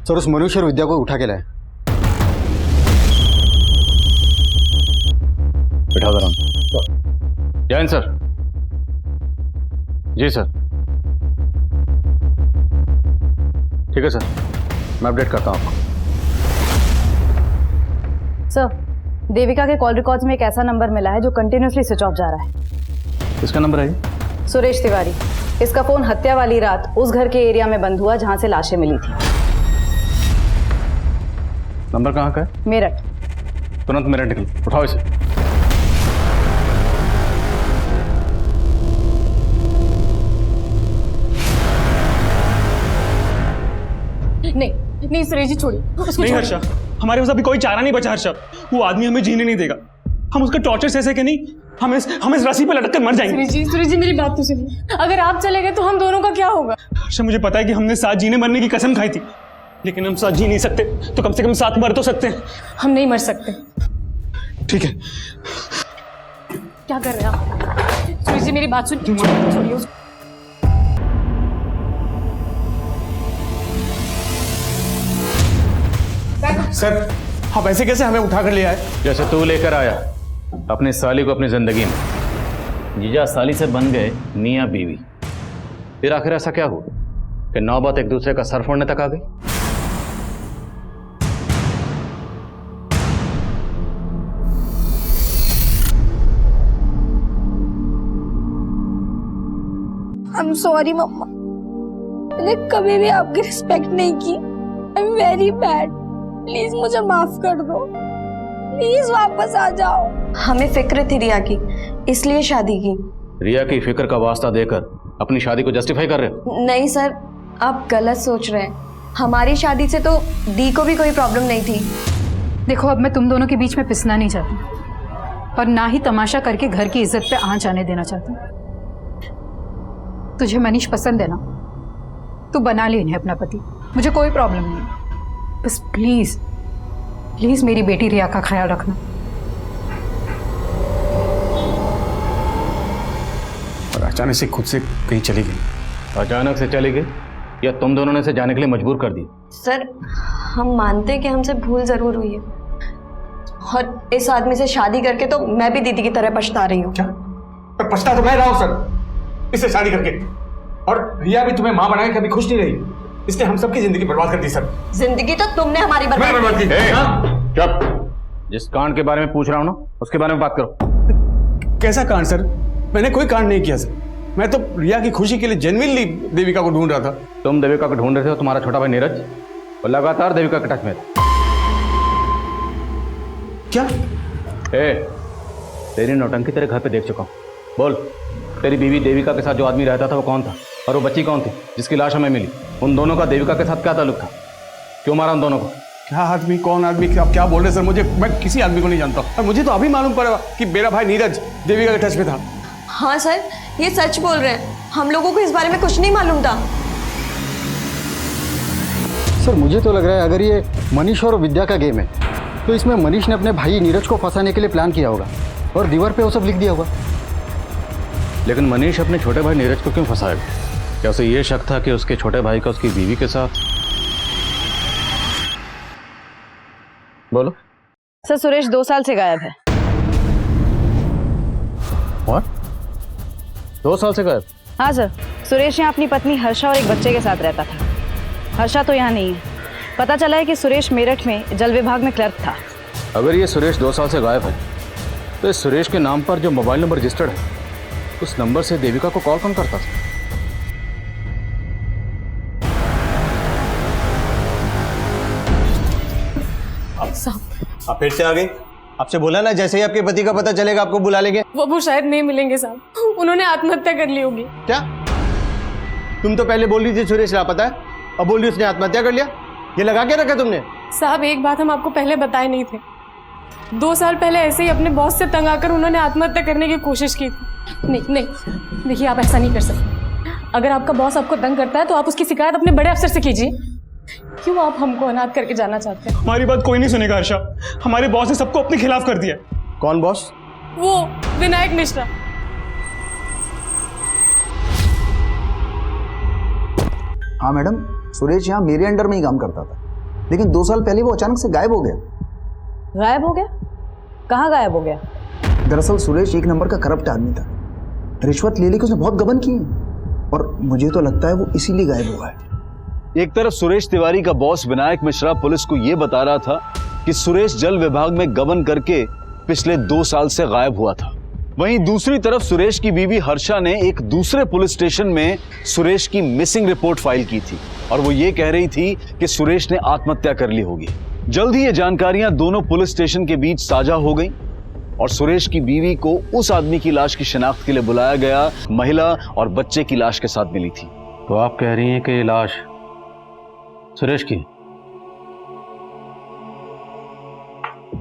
सर उस मनुष्य और विद्या को उठा के लाए। बिठा दो। जैन सर। जी सर। ठीक है सर, मैं अपडेट करता हूँ आपको। सर, देविका के कॉल रिकॉर्ड्स में एक ऐसा नंबर मिला है जो कंटिन्यूसली स्विच ऑफ जा रहा है। किसका नंबर है ये? सुरेश तिवारी। इसका फोन हत्या वाली रात उस घर के एरिया में बंद हुआ जहां से लाशें मिली थी। नंबर कहाँ का है? मेरठ। तुरंत मेरठ निकल, उठाओ इसे। नहीं सुरेश जी छोड़िए। नहीं हर्षा, हमारे पास अभी कोई चारा नहीं बचा हर्षा। वो आदमी हमें जीने नहीं देगा। हम उसका टॉर्चर सह के नहीं, हम इस रस्सी पे लटक कर मर जाएंगे। सुरेश जी मेरी बात तो सुनिए। अगर आप चले गए तो हम दोनों का क्या होगा? हर्षा मुझे पता है कि हमने साथ जीने मरने की कसम खाई थी, लेकिन हम साथ जी नहीं सकते तो कम से कम साथ मर तो सकते हैं। हम नहीं मर सकते। ठीक है। क्या कर रहे हैं आप? सुरेश जी मेरी बात सुनिए, छोड़िए उसको। सर आप ऐसे कैसे हमें उठा कर ले आए? जैसे तू लेकर आया अपनी साली को अपनी जिंदगी में। जीजा साली से बन गए मियां बीवी। फिर आखिर ऐसा क्या हुआ कि नौबत एक दूसरे का सर फोड़ने तक आ गई? आई एम सॉरी मम्मा, मैंने कभी भी आपकी रिस्पेक्ट नहीं की। I am very bad, please मुझे माफ कर दो, प्लीज वापस आ जाओ। हमें फिक्र थी रिया की, इसलिए शादी की। रिया की फिक्र का वास्ता देकर अपनी शादी को जस्टिफाई कर रहे हो? नहीं सर, आप गलत सोच रहे हैं। हमारी शादी से तो दी को भी कोई प्रॉब्लम नहीं थी। देखो अब मैं तुम दोनों के बीच में पिसना नहीं चाहती और ना ही तमाशा करके घर की इज्जत पे आंच आने देना चाहती। तुझे मनीष पसंद है ना, तू बना ले इन्हें अपना पति, मुझे कोई प्रॉब्लम नहीं। बस प्लीज प्लीज मेरी बेटी रिया का ख्याल रखना। और अचानक से खुद से कहीं चली गई? अचानक से चली गई या तुम दोनों ने इसे जाने के लिए मजबूर कर दिया? सर हम मानते कि हमसे भूल जरूर हुई है, और इस आदमी से शादी करके तो मैं भी दीदी की तरह पछता रही हूँ। पर पछता तो मैं रहा हूँ सर इससे शादी करके, और रिया भी तुम्हें माँ बनाए कभी खुश नहीं रही, इसने हम सबकी जिंदगी बर्बाद कर दी सर। जिंदगी तो तुमने हमारी बर्बाद की। चुप। जिस कांड के बारे में पूछ रहा हूँ ना उसके बारे में बात करो। कैसा कांड सर? मैंने कोई कांड नहीं किया सर, मैं तो रिया की खुशी के लिए जेन्युइनली देविका को ढूंढ रहा था। तुम देविका को ढूंढ रहे थे और तुम्हारा छोटा भाई नीरज और लगातार देविका के टच में था। क्या? तेरी नौटंकी तेरे घर पे देख चुका हूँ। बोल, तेरी बीवी देविका के साथ जो आदमी रहता था वो कौन था, और वो बच्ची कौन थी जिसकी लाश हमें मिली? उन दोनों का देविका के साथ क्या ताल्लुक था? क्यों मारा उन दोनों को? क्या आदमी, कौन आदमी, आप क्या बोल रहे सर? मैं किसी आदमी को नहीं जानता, और मुझे तो अभी मालूम पड़ा कि मेरा भाई नीरज देविका के टच में था। हाँ सर, ये सच बोल रहे हैं, हम लोगों को इस बारे में कुछ नहीं मालूम था। सर मुझे तो लग रहा है अगर ये मनीष और विद्या का गेम है तो इसमें मनीष ने अपने भाई नीरज को फंसाने के लिए प्लान किया होगा और दीवार पे वो सब लिख दिया होगा। लेकिन मनीष अपने छोटे भाई नीरज को क्यों फंसाएगा? क्या उसे ये शक था कि उसके छोटे भाई का उसकी बीवी के साथ? बोलो। सर सुरेश 2 साल से गायब है। What? 2 साल से गायब? हाँ सर, सुरेश यहाँ अपनी पत्नी हर्षा और एक बच्चे के साथ रहता था। हर्षा तो यहाँ नहीं है। पता चला है कि सुरेश मेरठ में जल विभाग में क्लर्क था। अगर ये सुरेश 2 साल से गायब है तो इस सुरेश के नाम पर जो मोबाइल नंबर रजिस्टर्ड है उस नंबर से देविका को कॉल कौन करता था? आप फिर से आ गई? आपसे बोला ना जैसे ही आपके पति का पता चलेगा आपको बुला लेंगे। वो शायद नहीं मिलेंगे साहब, उन्होंने आत्महत्या कर ली होगी। क्या? तुम तो पहले बोल रही थी सुरेश लापता है, अब बोल रही उसने आत्महत्या कर लिया। ये लगा के रखा तुमने? साहब एक बात हम आपको पहले बताए नहीं थे, 2 साल पहले ऐसे ही अपने बॉस से तंग आकर उन्होंने आत्महत्या करने की कोशिश की थी। नहीं देखिए, आप ऐसा नहीं कर सकते। अगर आपका बॉस आपको तंग करता है तो आप उसकी शिकायत अपने बड़े अफसर से कीजिए। क्यों आप हमको अनाथ करके जाना चाहते हैं? हमारी बात कोई नहीं सुनेगा हर्षा, हमारे बॉस ने सबको अपने खिलाफ कर दिया। कौन बॉस? वो विनायक मिश्रा। हाँ मैडम, सुरेश यहाँ मेरे अंडर में ही काम करता था, लेकिन 2 साल पहले वो अचानक से गायब हो गया। गायब हो गया? कहाँ गायब हो गया? दरअसल सुरेश 1 नंबर का करप्ट आदमी था, रिश्वत ले लेके उसने बहुत गबन की और मुझे तो लगता है वो इसीलिए गायब हुआ है। एक तरफ सुरेश तिवारी का बॉस विनायक मिश्रा पुलिस को यह बता रहा था कि सुरेश जल विभाग में गबन करके पिछले 2 साल से गायब हुआ था, वहीं दूसरी तरफ सुरेश की बीवी हर्षा ने एक दूसरे पुलिस स्टेशन में सुरेश की मिसिंग रिपोर्ट फाइल की थी और वो ये कह रही थी कि सुरेश ने आत्महत्या कर ली होगी। जल्द ही ये जानकारियां दोनों पुलिस स्टेशन के बीच साझा हो गई और सुरेश की बीवी को उस आदमी की लाश की शिनाख्त के लिए बुलाया गया, महिला और बच्चे की लाश के साथ मिली थी। तो आप कह रही हैं कि ये लाश सुरेश की,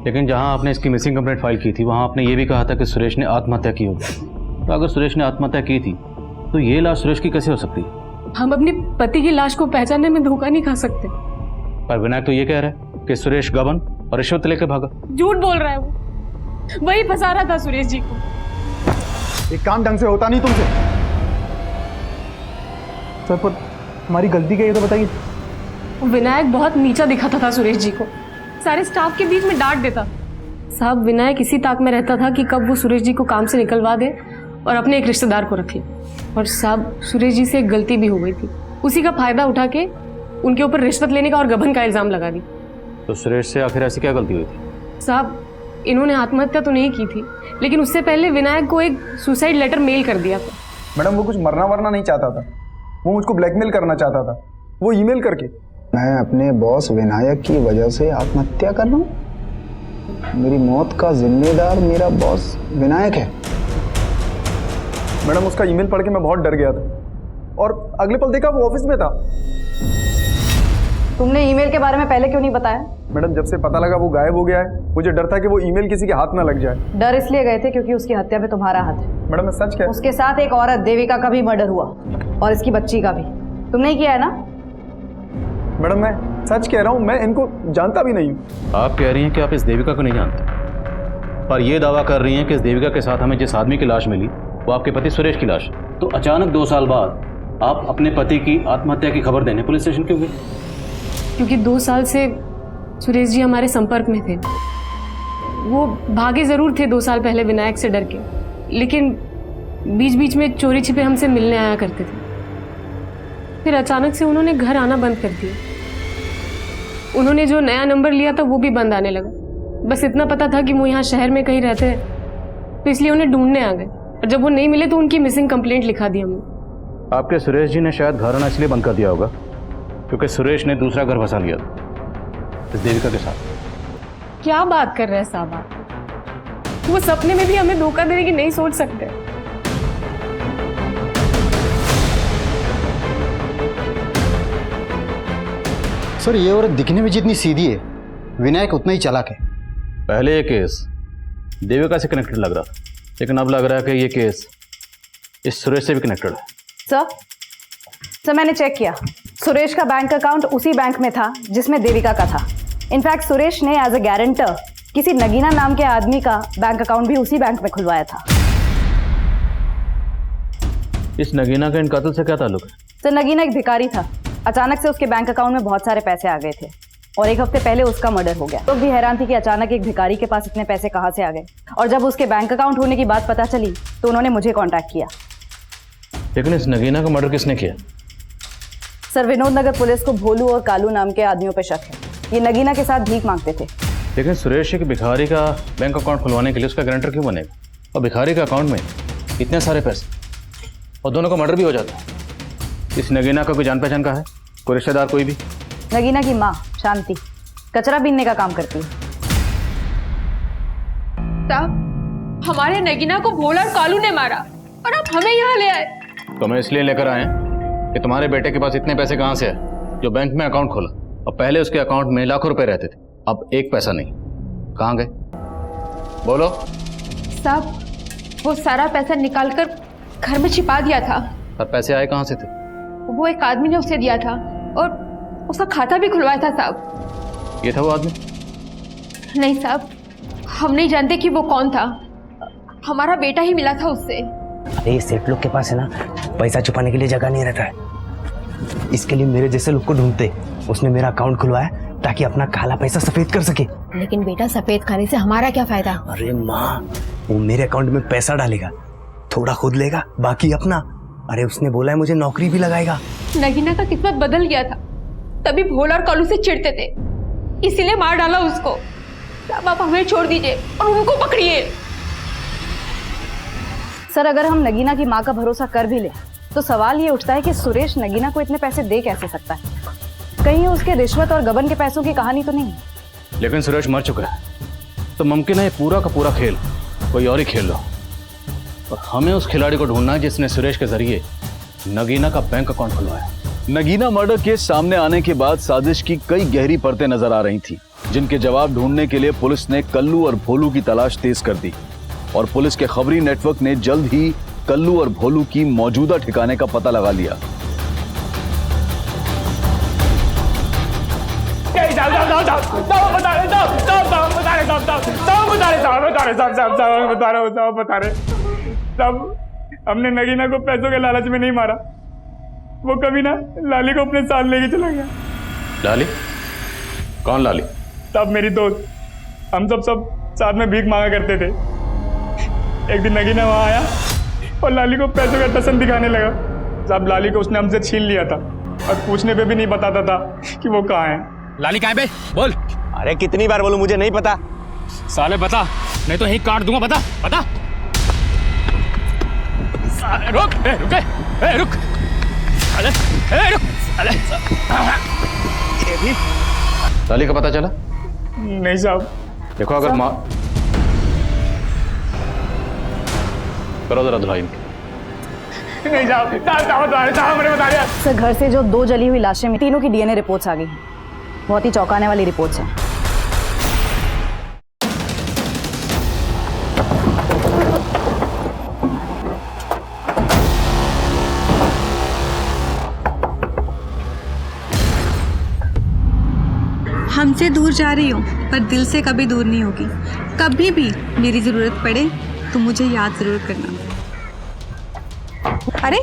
लेकिन जहां आपने इसकी मिसिंग कंप्लेंट फाइल की थी वहां आपने ये भी कहा था कि सुरेश ने आत्महत्या की होगी। तो अगर सुरेश ने आत्महत्या की थी तो ये लाश सुरेश की कैसे हो सकती है? हम अपने पति की लाश को पहचानने में धोखा नहीं खा सकते। पर विनायक तो ये कह रहा है कि सुरेश गबन और रिश्वत लेकर भागा। झूठ बोल रहा है वो, वही फंसा रहा था सुरेश जी को। एक काम ढंग से होता नहीं तुमसे। सर पर हमारी गलती क्या है तो बताइए। विनायक बहुत नीचा दिखाता था सुरेश जी को, सारे स्टाफ के बीच में डांट देता। साहब विनायक इसी ताक में रहता था कि कब वो सुरेश जी को काम से निकलवा दे और अपने एक रिश्तेदार को रख ले। और साहब सुरेश जी से एक गलती भी हो गई थी, उसी का फायदा उठा के उनके ऊपर रिश्वत लेने का और गबन का इल्जाम लगा दी। तो सुरेश से आखिर ऐसी क्या गलती हुई थी? साहब इन्होंने आत्महत्या तो नहीं की थी, लेकिन उससे पहले विनायक को एक सुसाइड लेटर मेल कर दिया था। मैडम वो कुछ मरना वरना नहीं चाहता था, वो मुझको ब्लैकमेल करना चाहता था, वो ईमेल करके। मैं अपने बॉस विनायक की वजह से आत्महत्या कर रहा हूँ? मेरी मौत का जिम्मेदार मेरा बॉस विनायक है। मैडम उसका ईमेल पढ़ के मैं बहुत डर गया था और अगले पल देखा वो ऑफिस में था। तुमने ईमेल के बारे में पहले क्यों नहीं बताया? मैडम जब से पता लगा वो गायब हो गया है, मुझे डर था कि वो ईमेल किसी के हाथ ना लग जाए। डर इसलिए गए थे क्योंकि उसकी हत्या में तुम्हारा हाथ है। मैडम मैं सच कह, उसके साथ एक औरत देविका का भी मर्डर हुआ और इसकी बच्ची का भी। तुमने ही किया है ना? मैडम मैं सच कह रहा हूँ, मैं इनको जानता भी नहीं हूँ। आप कह रही हैं कि आप इस देविका को नहीं जानते, पर यह दावा कर रही हैं कि इस देविका के साथ हमें जिस आदमी की लाश मिली वो आपके पति सुरेश की लाश। तो अचानक 2 साल बाद आप अपने पति की आत्महत्या की खबर देने पुलिस स्टेशन क्यों गए? क्योंकि 2 साल से सुरेश जी हमारे संपर्क में थे। वो भागे ज़रूर थे 2 साल पहले विनायक से डर के, लेकिन बीच बीच में चोरी छिपे हमसे मिलने आया करते थे। फिर अचानक से उन्होंने घर आना बंद कर दिया। उन्होंने जो नया नंबर लिया था वो भी बंद आने लगा। बस इतना पता था कि वो यहाँ शहर में कहीं रहते हैं, तो इसलिए उन्हें ढूंढने आ गए, और जब वो नहीं मिले तो उनकी मिसिंग कंप्लेंट लिखा दी हमने। आपके सुरेश जी ने शायद घर आना इसलिए बंद कर दिया होगा क्योंकि सुरेश ने दूसरा घर बसा लिया था इस देविका के साथ। क्या बात कर रहे हैं साहब आप? वो सपने में भी हमें धोखा देने की नहीं सोच सकते। सर ये औरत दिखने में जितनी सीधी है, विनायक उतना ही चालाक है। पहले ये केस देविका से कनेक्टेड लग रहा था, लेकिन अब लग रहा है कि ये केस इस सुरेश से भी कनेक्टेड है। सर मैंने चेक किया, सुरेश का बैंक अकाउंट उसी बैंक में था जिसमें देविका का था। इनफैक्ट सुरेश ने एज अ गारंटर किसी नगीना नाम के आदमी का बैंक अकाउंट भी उसी बैंक में खुलवाया था। इस नगीना का इन कत्ल से क्या ताल्लुक है? सर नगीना एक भिखारी था। अचानक से उसके बैंक अकाउंट में बहुत सारे पैसे आ गए थे और 1 हफ्ते पहले उसका मर्डर हो गया। लोग भी हैरान थी कि अचानक एक भिखारी के पास इतने पैसे कहाँ से आ गए, और जब उसके बैंक अकाउंट होने की बात पता चली तो उन्होंने मुझे कॉन्टैक्ट किया। लेकिन इस नगीना का मर्डर किसने किया? सर विनोद नगर पुलिस को भोलू और कालू नाम के आदमियों पर शक है। ये नगीना के साथ भीख मांगते थे। लेकिन सुरेश एक भिखारी का बैंक अकाउंट खुलवाने के लिए उसका गारंटर क्यों बनेगा? और भिखारी के अकाउंट में इतने सारे पैसे, और दोनों का मर्डर भी हो जाता है। इस नगीना का कोई जान पहचान का है? कोई रिश्तेदार कोई भी? नगीना की माँ शांति कचरा बीनने का काम करती है। साहब हमारे नगीना को भोला और कालू ने मारा और आप हमें यहाँ ले आए। तो मैं इसलिए लेकर आए कि तुम्हारे बेटे के पास इतने पैसे कहाँ से आए जो बैंक में अकाउंट खोला, और पहले उसके अकाउंट में लाखों रुपए रहते थे, अब 1 पैसा नहीं। कहाँ गए? बोलो। साहब वो सारा पैसा निकालकर घर में छिपा दिया था। और पैसे आए कहाँ से थे? वो एक आदमी ने उसे दिया था और उसका खाता भी खुलवाया था साहब। ये था वो आदमी? नहीं साहब, हम नहीं जानते कि वो कौन था। हमारा बेटा ही मिला था उससे। अरे सेठ लोग के पास है ना, पैसा छुपाने के लिए जगह नहीं रहता है। इसके लिए मेरे जैसे लोग को ढूंढते। उसने मेरा अकाउंट खुलवाया ताकि अपना काला पैसा सफेद कर सके। लेकिन बेटा सफेद खाने से हमारा क्या फायदा? अरे माँ, वो मेरे अकाउंट में पैसा डालेगा, थोड़ा खुद लेगा, बाकी अपना। अरे उसने बोला है मुझे नौकरी भी लगाएगा। नगीना का किस्मत बदल गया था, तभी भोला और कालू से चिढ़ते थे, इसीलिए मार डाला उसको। अब आप हमें छोड़ दीजिए और उनको पकड़िए। सर अगर हम नगीना की माँ का भरोसा कर भी ले तो सवाल ये उठता है कि सुरेश नगीना को इतने पैसे दे कैसे सकता है? कहीं उसके रिश्वत और गबन के पैसों की कहानी तो नहीं? लेकिन सुरेश मर चुका है, तो मुमकिन है पूरा का पूरा खेल कोई और ही खेल रहा, और हमें उस खिलाड़ी को ढूंढना है जिसने सुरेश के जरिए नगीना का बैंक अकाउंट खुलवाया। नगीना मर्डर केस सामने आने के बाद साजिश की कई गहरी परतें नजर आ रही थी, जिनके जवाब ढूंढने के लिए पुलिस ने कल्लू और भोलू की तलाश तेज कर दी, और पुलिस के खबरी नेटवर्क ने जल्द ही कल्लू और भोलू की मौजूदा ठिकाने का पता लगा लिया। हमने नगीना को पैसों के लालच में नहीं मारा, वो कभी ना लाली को अपने साथ लेके चला गया। लाली? कौन लाली? तब मेरी दोस्त, हम सब साथ में भीख मांगा करते थे। एक दिन नगीना वहां आया और लाली को पैसों का टसन दिखाने लगा। साहब लाली को उसने हमसे छीन लिया था और पूछने पे भी नहीं बताता था कि वो कहाँ है। लाली कहाँ है बे? बोल। अरे कितनी बार बोलूं, मुझे नहीं पता। साले बता, नहीं तो यहीं काट दूंगा। बता बता। रुक, रुक। अरे रुक। लाली का पता चला? नहीं साहब। देखो अगर माँ करो जरा धुलाई। नहीं साहब, बता दिया। सर घर से जो 2 जली हुई लाशें में तीनों की डीएनए रिपोर्ट्स आ गई हैं। बहुत ही चौंकाने वाली रिपोर्ट्स हैं। हमसे दूर जा रही हूँ पर दिल से कभी दूर नहीं होगी। कभी भी मेरी ज़रूरत पड़े तो मुझे याद ज़रूर करना। अरे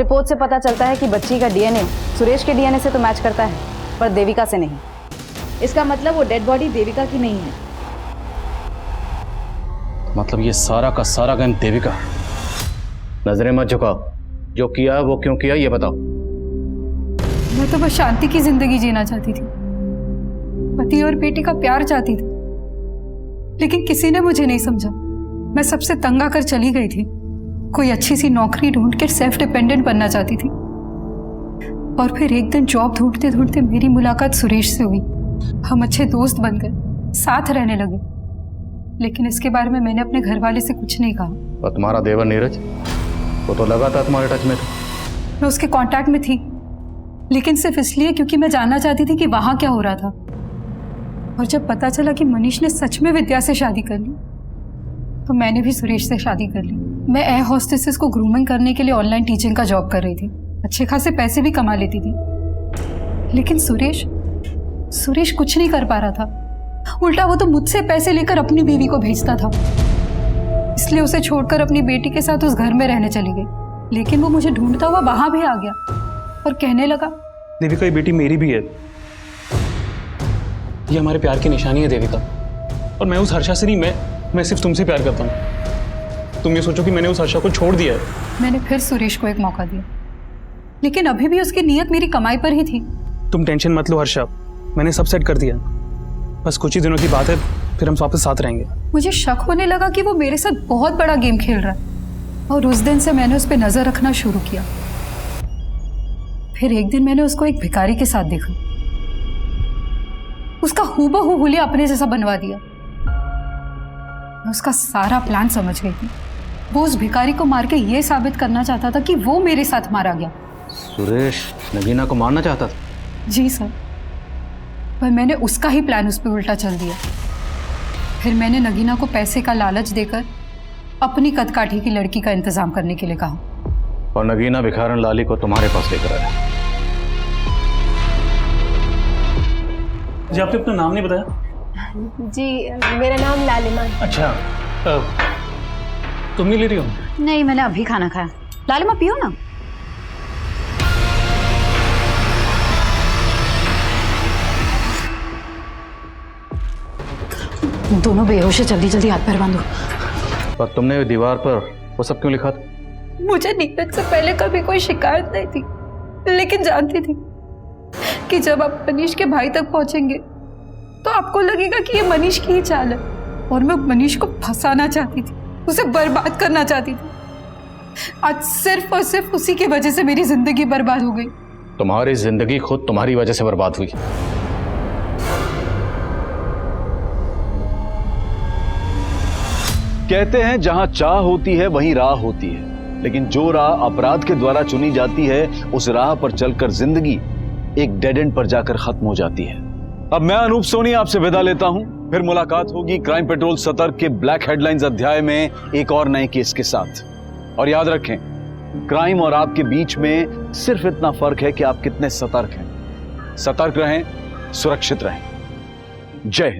रिपोर्ट से पता चलता है कि बच्ची का डीएनए सुरेश के डीएनए से तो मैच करता है, पर देविका से नहीं। इसका मतलब वो डेड बॉडी देविका की नहीं है। मतलब ये सारा का सारा गैंग देविका। नजरें मत झुकाओ, जो किया वो क्यों किया ये बताओ। मैं तो बस शांति की जिंदगी जीना चाहती थी, पति और बेटी का प्यार चाहती थी, लेकिन किसी ने मुझे नहीं समझा। मैं सबसे तंग आकर चली गई थी। कोई अच्छी सी नौकरी ढूंढ कर सेल्फ डिपेंडेंट बनना चाहती थी। और फिर एक दिन जॉब ढूंढते ढूंढते मेरी मुलाकात सुरेश से हुई। हम अच्छे दोस्त बन गए, साथ रहने लगे। लेकिन इसके बारे में मैंने अपने घर वाले से कुछ नहीं कहा। और तुम्हारा देवर नीरज, वो तो लगातार तुम्हारे टच में था। मैं उसके कांटेक्ट में थी, लेकिन सिर्फ इसलिए क्योंकि मैं जानना चाहती थी कि वहां क्या हो रहा था। और जब पता चला कि मनीष ने सच में विद्या से शादी कर ली, तो मैंने भी सुरेश से शादी कर ली। मैं एयर होस्टेसेस को ग्रूमिंग करने के लिए ऑनलाइन टीचिंग का जॉब कर रही थी। अच्छे खासे पैसे भी कमा लेती थी। लेकिन सुरेश कुछ नहीं कर पा रहा था। उल्टा वो तो मुझसे पैसे लेकर अपनी बीवी को भेजता था। इसलिए उसे छोड़कर अपनी बेटी के साथ उस घर में रहने चली गई। लेकिन वो मुझे ढूंढता हुआ वहां भी आ गया और कहने लगा, देविका ये बेटी मेरी भी है, ये हमारे प्यार की निशानी है देविका। और मैं उस हर्षा से नहीं, मैं सिर्फ तुमसे प्यार करता हूँ। तुम ये सोचो कि मैंने उस हर्षा को छोड़ दिया है। मैंने फिर सुरेश को एक मौका दिया, लेकिन अभी भी उसकी नीयत मेरी कमाई पर ही थी। तुम टेंशन मत लो हर्षा, मैंने सब सेट कर दिया। बस कुछ ही दिनों की बात है, फिर हम वापस साथ रहेंगे। मुझे शक होने लगा कि वो मेरे साथ बहुत बड़ा गेम खेल रहा है। और उस दिन से मैंने उस पर नजर रखना शुरू किया। फिर एक दिन मैंने उसको एक भिखारी के साथ देखा। उसका हूबहू हुलिया अपने जैसा बनवा दिया। मैं उसका सारा प्लान समझ गई थी। वो उस भिखारी को मार के ये साबित करना चाहता था कि वो मेरे साथ मारा गया। सुरेश नगीना को मारना चाहता था? जी सर, पर मैंने उसका ही प्लान उस पर उल्टा चल दिया। फिर मैंने नगीना को पैसे का लालच देकर अपनी कदकाठी की लड़की का इंतजाम करने के लिए कहा। और नगीना भिखारन लाली को तुम्हारे पास लेकर आया। जी आपने अपना नाम नहीं बताया? जी मेरा नाम लालिमा है। अच्छा, तुम नहीं ले रही हो? नहीं, मैंने अभी खाना खाया। लालिमा पियो ना। दोनों बेहोश है, जल्दी जल्दी हाथ पैर बांधो। पर तुमने दीवार पर वो सब क्यों लिखा था? मुझे नीरज से पहले कभी कोई शिकायत नहीं थी, लेकिन जानती थी कि जब आप मनीष के भाई तक पहुंचेंगे तो आपको लगेगा कि ये मनीष की ही चाल है। और मैं मनीष को फंसाना चाहती थी, उसे बर्बाद करना चाहती थी। आज सिर्फ और सिर्फ उसी की वजह से मेरी जिंदगी बर्बाद हो गई। तुम्हारी जिंदगी खुद तुम्हारी वजह से बर्बाद हुई। कहते हैं जहां चाह होती है वहीं राह होती है, लेकिन जो राह अपराध के द्वारा चुनी जाती है उस राह पर चलकर जिंदगी एक डेड एंड पर जाकर खत्म हो जाती है। अब मैं अनूप सोनी आपसे विदा लेता हूं। फिर मुलाकात होगी क्राइम पेट्रोल सतर्क के ब्लैक हेडलाइंस अध्याय में एक और नए केस के साथ। और याद रखें, क्राइम और आपके बीच में सिर्फ इतना फर्क है कि आप कितने सतर्क हैं। सतर्क रहें, सुरक्षित रहें। जय हिंद।